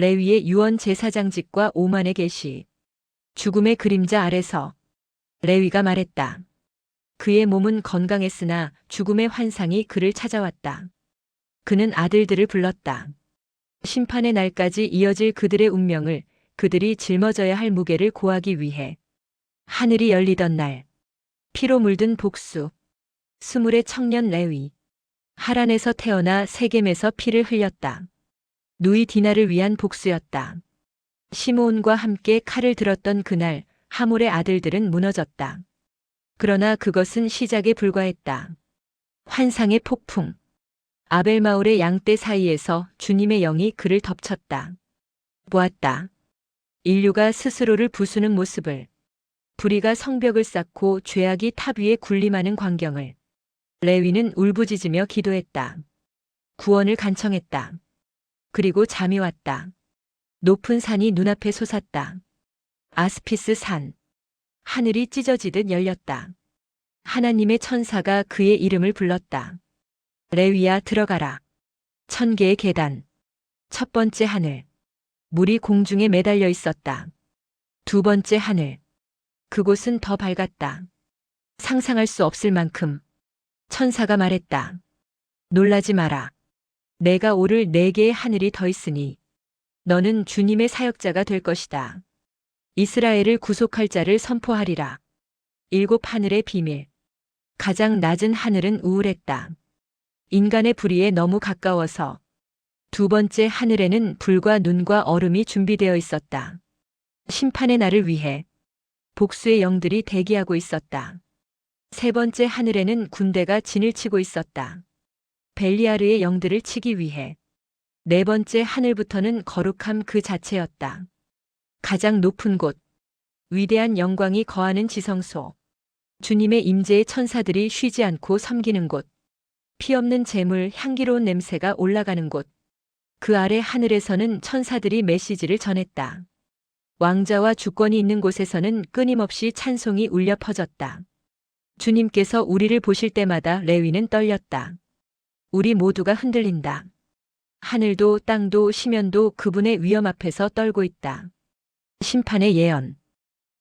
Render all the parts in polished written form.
레위의 유언 제사장직과 오만의 계시. 죽음의 그림자 아래서 레위가 말했다. 그의 몸은 건강했으나 죽음의 환상이 그를 찾아왔다. 그는 아들들을 불렀다. 심판의 날까지 이어질 그들의 운명을, 그들이 짊어져야 할 무게를 고하기 위해. 하늘이 열리던 날, 피로 물든 복수, 스물의 청년 레위. 하란에서 태어나 세겜에서 피를 흘렸다. 누이 디나를 위한 복수였다. 시므온과 함께 칼을 들었던 그날 하몰의 아들들은 무너졌다. 그러나 그것은 시작에 불과했다. 환상의 폭풍. 아벨마올의 양떼 사이에서 주님의 영이 그를 덮쳤다. 보았다. 인류가 스스로를 부수는 모습을. 불의가 성벽을 쌓고 죄악이 탑 위에 군림하는 광경을. 레위는 울부짖으며 기도했다. 구원을 간청했다. 그리고 잠이 왔다. 높은 산이 눈앞에 솟았다. 아스피스 산. 하늘이 찢어지듯 열렸다. 하나님의 천사가 그의 이름을 불렀다. 레위야 들어가라. 1000개의 계단. 첫 번째 하늘. 물이 공중에 매달려 있었다. 두 번째 하늘. 그곳은 더 밝았다. 상상할 수 없을 만큼. 천사가 말했다. 놀라지 마라. 내가 오를 4개의 하늘이 더 있으니 너는 주님의 사역자가 될 것이다. 이스라엘을 구속할 자를 선포하리라. 7 하늘의 비밀. 가장 낮은 하늘은 우울했다. 인간의 불의에 너무 가까워서. 두 번째 하늘에는 불과 눈과 얼음이 준비되어 있었다. 심판의 날을 위해. 복수의 영들이 대기하고 있었다. 세 번째 하늘에는 군대가 진을 치고 있었다. 벨리아르의 영들을 치기 위해. 네 번째 하늘부터는 거룩함 그 자체였다. 가장 높은 곳. 위대한 영광이 거하는 지성소. 주님의 임재의 천사들이 쉬지 않고 섬기는 곳. 피 없는 재물, 향기로운 냄새가 올라가는 곳. 그 아래 하늘에서는 천사들이 메시지를 전했다. 왕자와 주권이 있는 곳에서는 끊임없이 찬송이 울려 퍼졌다. 주님께서 우리를 보실 때마다 레위는 떨렸다. 우리 모두가 흔들린다. 하늘도 땅도 시면도 그분의 위엄 앞에서 떨고 있다. 심판의 예언.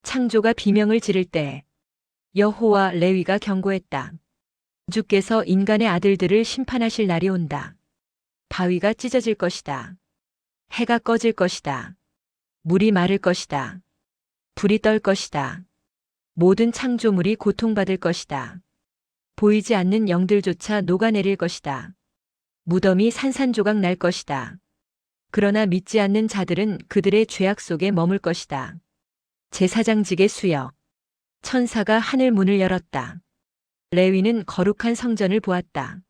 창조가 비명을 지를 때 여호와 레위가 경고했다. 주께서 인간의 아들들을 심판하실 날이 온다. 바위가 찢어질 것이다. 해가 꺼질 것이다. 물이 마를 것이다. 불이 떨 것이다. 모든 창조물이 고통받을 것이다. 보이지 않는 영들조차 녹아내릴 것이다. 무덤이 산산조각 날 것이다. 그러나 믿지 않는 자들은 그들의 죄악 속에 머물 것이다. 제사장직의 수여. 천사가 하늘 문을 열었다. 레위는 거룩한 성전을 보았다.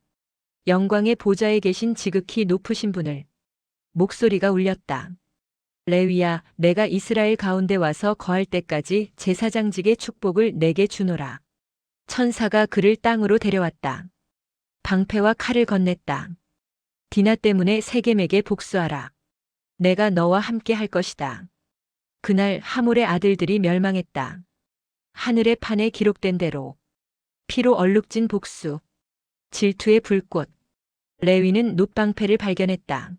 영광의 보좌에 계신 지극히 높으신 분을. 목소리가 울렸다. 레위야, 내가 이스라엘 가운데 와서 거할 때까지 제사장직의 축복을 내게 주노라. 천사가 그를 땅으로 데려왔다. 방패와 칼을 건넸다. 디나 때문에 세겜에게 복수하라. 내가 너와 함께 할 것이다. 그날 하몰의 아들들이 멸망했다. 하늘의 판에 기록된 대로. 피로 얼룩진 복수. 질투의 불꽃. 레위는 놋방패를 발견했다.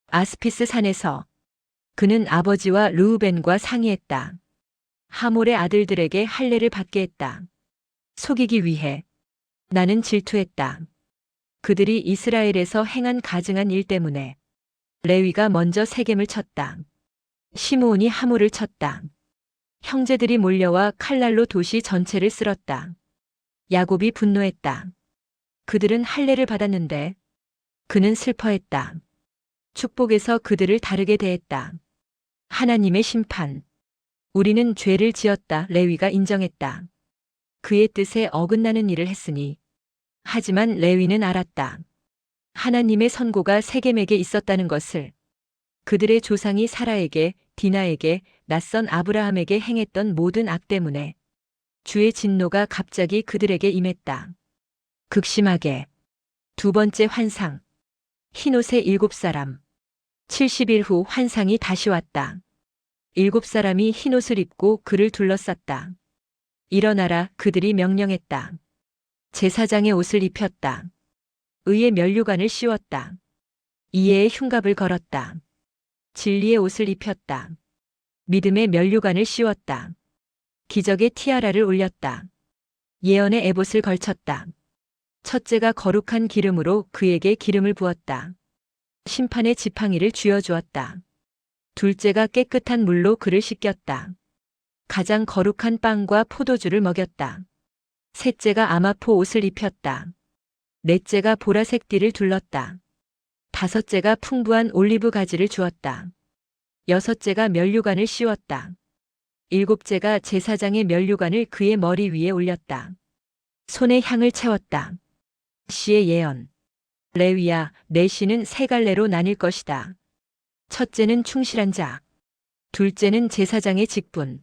아스피스 산에서. 그는 아버지와 르우벤과 상의했다. 하몰의 아들들에게 할례를 받게 했다. 속이기 위해. 나는 질투했다. 그들이 이스라엘에서 행한 가증한 일 때문에. 레위가 먼저 세겜을 쳤다. 시므온이 하몰을 쳤다. 형제들이 몰려와 칼날로 도시 전체를 쓸었다. 야곱이 분노했다. 그들은 할례를 받았는데 그는 슬퍼했다. 축복에서 그들을 다르게 대했다. 하나님의 심판. 우리는 죄를 지었다. 레위가 인정했다. 그의 뜻에 어긋나는 일을 했으니. 하지만 레위는 알았다. 하나님의 선고가 세겜에게 있었다는 것을. 그들의 조상이 사라에게, 디나에게, 낯선 아브라함에게 행했던 모든 악 때문에. 주의 진노가 갑자기 그들에게 임했다. 극심하게. 두 번째 환상. 흰옷의 7사람. 70일 후 환상이 다시 왔다. 7사람이 흰옷을 입고 그를 둘러쌌다. 일어나라. 그들이 명령했다. 제사장의 옷을 입혔다. 의의 면류관을 씌웠다. 이해의 흉갑을 걸었다. 진리의 옷을 입혔다. 믿음의 면류관을 씌웠다. 기적의 티아라를 올렸다. 예언의 에봇을 걸쳤다. 첫째가 거룩한 기름으로 그에게 기름을 부었다. 심판의 지팡이를 쥐어주었다. 둘째가 깨끗한 물로 그를 씻겼다. 가장 거룩한 빵과 포도주를 먹였다. 셋째가 아마포 옷을 입혔다. 넷째가 보라색 띠를 둘렀다. 다섯째가 풍부한 올리브 가지를 주었다. 여섯째가 면류관을 씌웠다. 일곱째가 제사장의 면류관을 그의 머리 위에 올렸다. 손에 향을 채웠다. 시의 예언. 레위야, 내 씨는 세 갈래로 나뉠 것이다. 첫째는 충실한 자. 둘째는 제사장의 직분.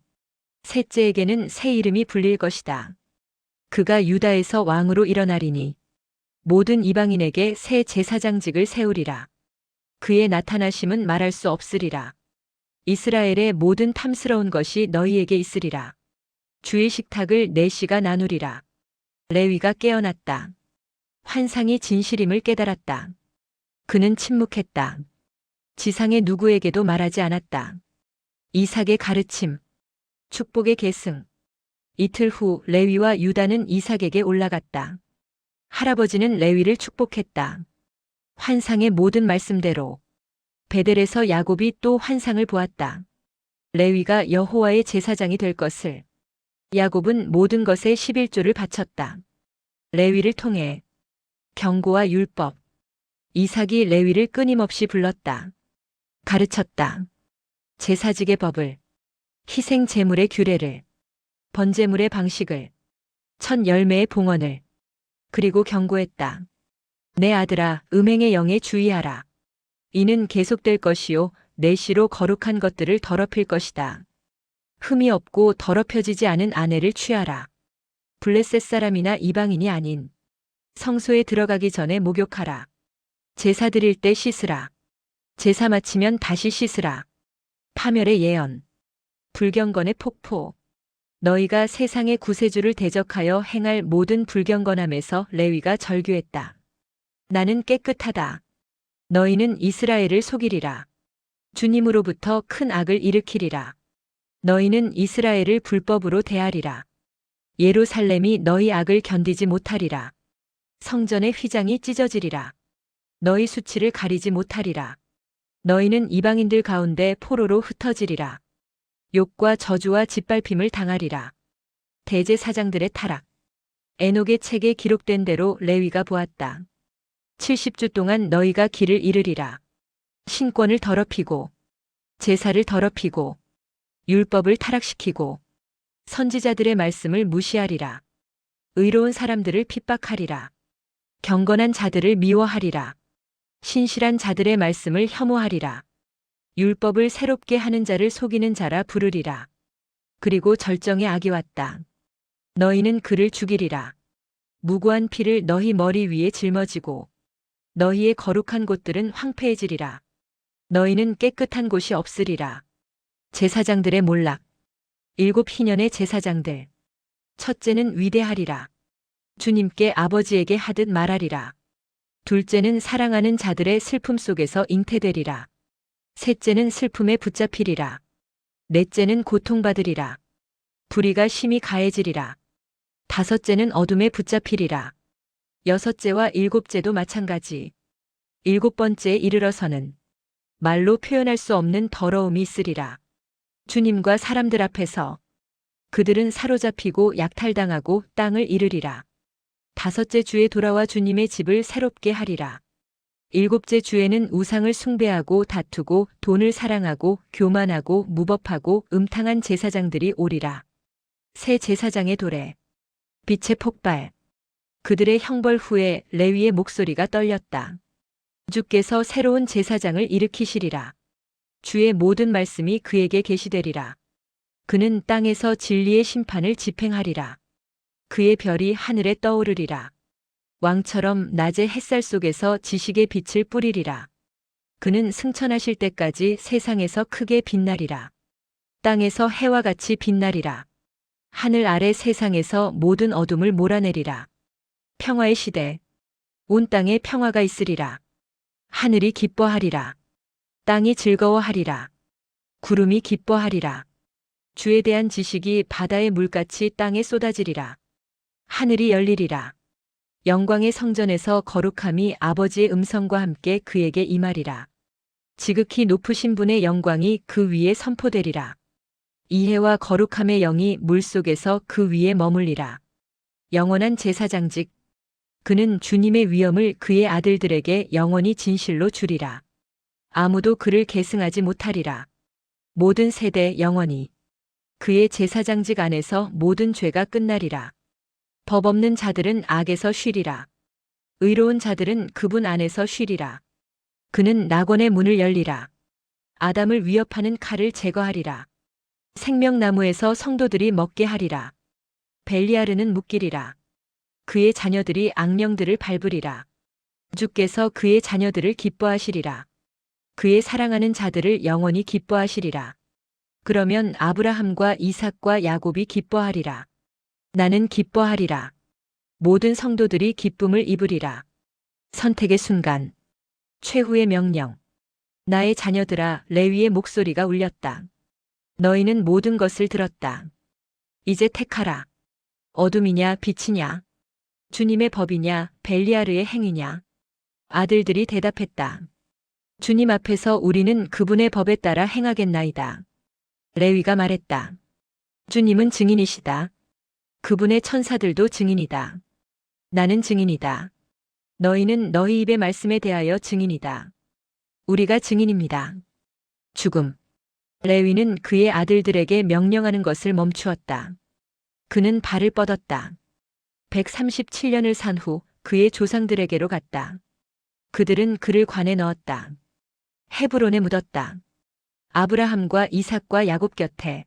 셋째에게는 새 이름이 불릴 것이다. 그가 유다에서 왕으로 일어나리니 모든 이방인에게 새 제사장직을 세우리라. 그의 나타나심은 말할 수 없으리라. 이스라엘의 모든 탐스러운 것이 너희에게 있으리라. 주의 식탁을 네 씨가 나누리라. 레위가 깨어났다. 환상이 진실임을 깨달았다. 그는 침묵했다. 지상의 누구에게도 말하지 않았다. 이삭의 가르침. 축복의 계승. 이틀 후 레위와 유다는 이삭에게 올라갔다. 할아버지는 레위를 축복했다. 환상의 모든 말씀대로. 베델에서 야곱이 또 환상을 보았다. 레위가 여호와의 제사장이 될 것을. 야곱은 모든 것에 11조를 바쳤다. 레위를 통해 경고와 율법. 이삭이 레위를 끊임없이 불렀다. 가르쳤다. 제사직의 법을. 희생 제물의 규례를. 번제물의 방식을. 첫 열매의 봉헌을. 그리고 경고했다. 내 아들아, 음행의 영에 주의하라. 이는 계속될 것이요 내 씨로 거룩한 것들을 더럽힐 것이다. 흠이 없고 더럽혀지지 않은 아내를 취하라. 블레셋 사람이나 이방인이 아닌 성소에 들어가기 전에 목욕하라. 제사 드릴 때 씻으라. 제사 마치면 다시 씻으라. 파멸의 예언. 불경건의 폭포. 너희가 세상의 구세주를 대적하여 행할 모든 불경건함에서 레위가 절규했다. 나는 깨끗하다. 너희는 이스라엘을 속이리라. 주님으로부터 큰 악을 일으키리라. 너희는 이스라엘을 불법으로 대하리라. 예루살렘이 너희 악을 견디지 못하리라. 성전의 휘장이 찢어지리라. 너희 수치를 가리지 못하리라. 너희는 이방인들 가운데 포로로 흩어지리라. 욕과 저주와 짓밟힘을 당하리라. 대제사장들의 타락. 에녹의 책에 기록된 대로 레위가 보았다. 70주 동안 너희가 길을 잃으리라. 신권을 더럽히고 제사를 더럽히고 율법을 타락시키고 선지자들의 말씀을 무시하리라. 의로운 사람들을 핍박하리라. 경건한 자들을 미워하리라. 신실한 자들의 말씀을 혐오하리라. 율법을 새롭게 하는 자를 속이는 자라 부르리라. 그리고 절정의 악이 왔다. 너희는 그를 죽이리라. 무고한 피를 너희 머리 위에 짊어지고 너희의 거룩한 곳들은 황폐해지리라. 너희는 깨끗한 곳이 없으리라. 제사장들의 몰락. 7 희년의 제사장들. 첫째는 위대하리라. 주님께 아버지에게 하듯 말하리라. 둘째는 사랑하는 자들의 슬픔 속에서 잉태되리라. 셋째는 슬픔에 붙잡히리라. 넷째는 고통받으리라. 불의가 심히 가해지리라. 다섯째는 어둠에 붙잡히리라. 여섯째와 일곱째도 마찬가지. 일곱 번째에 이르러서는 말로 표현할 수 없는 더러움이 있으리라. 주님과 사람들 앞에서 그들은 사로잡히고 약탈당하고 땅을 잃으리라. 다섯째 주에 돌아와 주님의 집을 새롭게 하리라. 일곱째 주에는 우상을 숭배하고 다투고 돈을 사랑하고 교만하고 무법하고 음탕한 제사장들이 오리라. 새 제사장의 도래. 빛의 폭발. 그들의 형벌 후에 레위의 목소리가 떨렸다. 주께서 새로운 제사장을 일으키시리라. 주의 모든 말씀이 그에게 계시되리라. 그는 땅에서 진리의 심판을 집행하리라. 그의 별이 하늘에 떠오르리라. 왕처럼 낮의 햇살 속에서 지식의 빛을 뿌리리라. 그는 승천하실 때까지 세상에서 크게 빛나리라. 땅에서 해와 같이 빛나리라. 하늘 아래 세상에서 모든 어둠을 몰아내리라. 평화의 시대. 온 땅에 평화가 있으리라. 하늘이 기뻐하리라. 땅이 즐거워하리라. 구름이 기뻐하리라. 주에 대한 지식이 바다의 물같이 땅에 쏟아지리라. 하늘이 열리리라. 영광의 성전에서 거룩함이 아버지의 음성과 함께 그에게 임하리라. 지극히 높으신 분의 영광이 그 위에 선포되리라. 이해와 거룩함의 영이 물속에서 그 위에 머물리라. 영원한 제사장직. 그는 주님의 위엄을 그의 아들들에게 영원히 진실로 주리라. 아무도 그를 계승하지 못하리라. 모든 세대 영원히. 그의 제사장직 안에서 모든 죄가 끝나리라. 법 없는 자들은 악에서 쉬리라. 의로운 자들은 그분 안에서 쉬리라. 그는 낙원의 문을 열리라. 아담을 위협하는 칼을 제거하리라. 생명나무에서 성도들이 먹게 하리라. 벨리아르는 묶이리라. 그의 자녀들이 악령들을 밟으리라. 주께서 그의 자녀들을 기뻐하시리라. 그의 사랑하는 자들을 영원히 기뻐하시리라. 그러면 아브라함과 이삭과 야곱이 기뻐하리라. 나는 기뻐하리라. 모든 성도들이 기쁨을 입으리라. 선택의 순간. 최후의 명령. 나의 자녀들아, 레위의 목소리가 울렸다. 너희는 모든 것을 들었다. 이제 택하라. 어둠이냐 빛이냐. 주님의 법이냐 벨리아르의 행위냐. 아들들이 대답했다. 주님 앞에서 우리는 그분의 법에 따라 행하겠나이다. 레위가 말했다. 주님은 증인이시다. 그분의 천사들도 증인이다. 나는 증인이다. 너희는 너희 입의 말씀에 대하여 증인이다. 우리가 증인입니다. 죽음. 레위는 그의 아들들에게 명령하는 것을 멈추었다. 그는 발을 뻗었다. 137년을 산 후 그의 조상들에게로 갔다. 그들은 그를 관에 넣었다. 헤브론에 묻었다. 아브라함과 이삭과 야곱 곁에.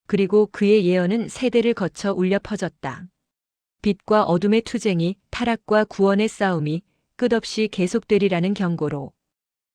그리고 그의 예언은 세대를 거쳐 울려 퍼졌다. 빛과 어둠의 투쟁이, 타락과 구원의 싸움이 끝없이 계속되리라는 경고로.